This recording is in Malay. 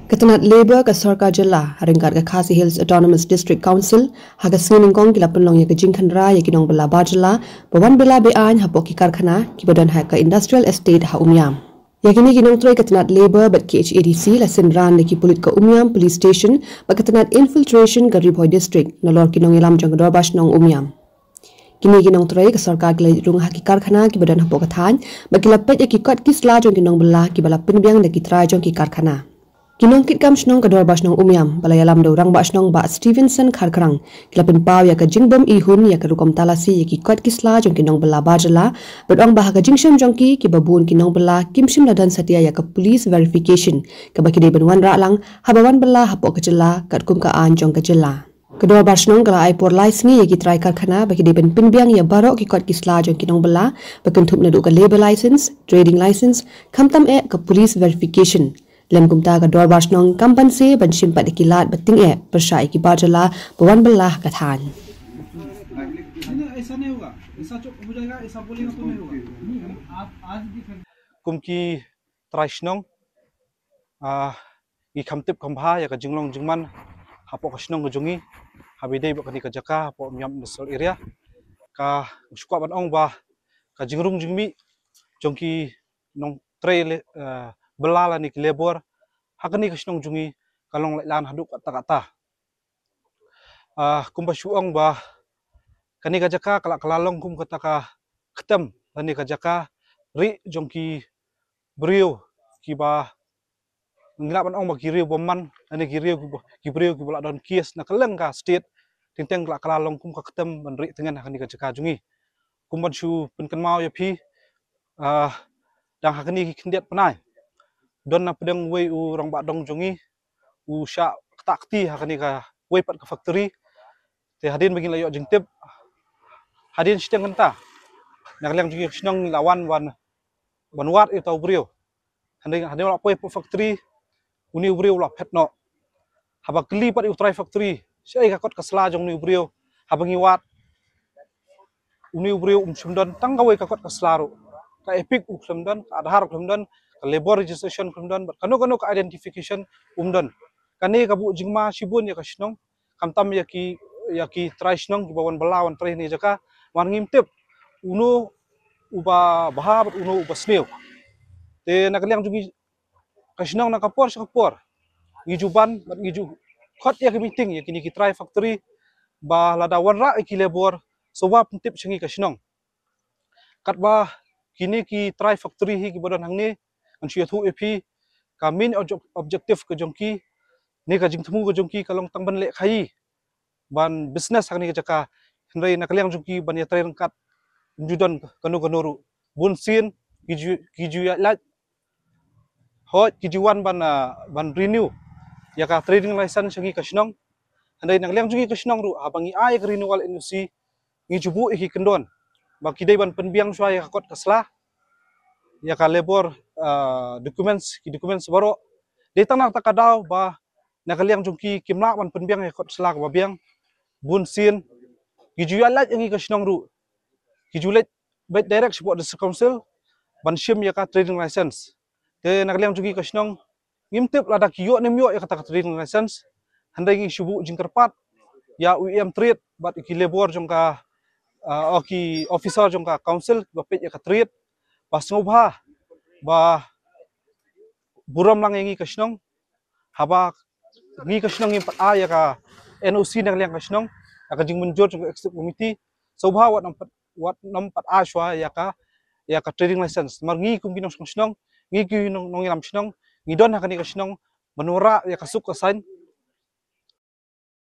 Ketenat Labour ke Sarkar Jela haringkat ke Khasi Hills Autonomous District Council haga singin kong kila penlong ya ke Jingkhandra ya kinong bela Bajela bawan bela bean hapok ki karkhana ki badan ha ke Industrial Estate ha Umyam. Ya kini kinong troy ketenat Labour bat KHADC la sindran ki pulit ke Umyam Police Station ba ketenat infiltration ke Ripoy District nolor kinong ilam jang kedua bas nong Umyam. Kini kinong troy ke Sarkar kila rung ha ki karkhana ki badan hapok kathan ba kila pet ya ki kot ki sla jong kinong bela ki bala penbiang de ki try jong ki karkhana. Kinong kit kam snong kador bas nong Umyam balai alam do rang bas nong ba Stevenson kharkrang kilapin pau ya ka jingbom ihun ya ka rukom talasi ya ki kot kisla jong kinong bela Bajela bedong bah ka jingsham jong ki babun kinong bela kimshim ladan satia ya ka police verification ka baki de benwan ra lang habawan bela hapok ka jela kat kum ka an jong ka jela kedua bas nong kala ai por license ya ki try karkhana baki de ben pinbiang ya barok ki kot kisla jong kinong bela bakentup na do ka labor license trading license kamtam ka police verification lem kumta ka dor bas nong kampan se ban simpat ikilat bating persai ki Bajela bawan belah kathan kumki traishnong i kamtip kambha ya ka jinglong jingman hapo kashnong jungi habidei bakani ka jaka hapo Umyam industrial area ka sukwa ban ong ba ka jingrung jingmi jongki nong trail belala ni labor hakani kasnong jungi kalong lan haduk kata-kata kumba syuong ba kani kajaka kala kalalong kum kata ka ketem kani kajaka ri jongki brio ki ba nglapan ong ba kirio boman ani kirio ki brio ki bola don kies na kaleng ka state tinteng kala kalalong kum ka ketem ban ri tengen kani kajaka jungi kumban syu penken mau ya pi dang hakani kindiat penai don na pedang wei u rong ba dong jungi u sya takti hakani ka wei pat ka factory te hadin begin layo jingtip hadin siteng kenta nak leng jungi snong lawan wan wat itu brio hadin la poi factory uni brio la petno haba kli pat u try factory sei ka kot ka sla jong ni brio habangi wat uni brio sumdon tang ka wei ka kot ka slaru ka epic sumdon ka adhar sumdon labor registration kumdan kano ka identification kani kabu jingma sibun ya kasnong kamtam ya ki traisnong ki bawan belawan trai ni jaka wan ngimtip uno uba bahab uno uba sneu te nakaliang jugi kasnong nakapor ngijuban ngiju khot ya ki meeting ya kini ki trai factory ba lada wan ra ki labor sowa pentip singi kasnong katba kini ki trai factory hi ki badan hangni ansyu thu epi ka main objective ke jongki ni ka jingthmu ke jongki kalong tangban le khai ban business hakni ka jaka hendai nakaliang jongki ban ya trai rangkat judon kanu bun sin kiju ya lat hot kijuan ban renew ya ka trading license singi kasnong hendai nakaliang jongki kasnong ru abangi ai renewal industry ngijubu iki kendon ba kidai ban penbiang swai ka kot kasla ya ka labor documents baro data nak takadaw ba nakaliang jungki kimla man penbiang ya kot selak ba biang bun sin gijualat yang kasnong ru gijulet bet direct support the council ban shim ya ka trading license te nakaliang jungki kasnong ngimtip lada kiyo nemyo ya kata trading license handai ngi subu jingkerpat ya UEM trade bat iki labor jongka oki officer jongka council bapet ya ka trade pas ngobha ba buram lang yangi kasnong haba ngi kasnong ngi pat ya ka NOC nang liang kasnong ka jing menjur jong executive committee sobha wat nampat shwa ya ka trading license mar ngi kum kinong kasnong ngi ki nong ngilam snong ngi don hakani kasnong menura ya kasuk ka sign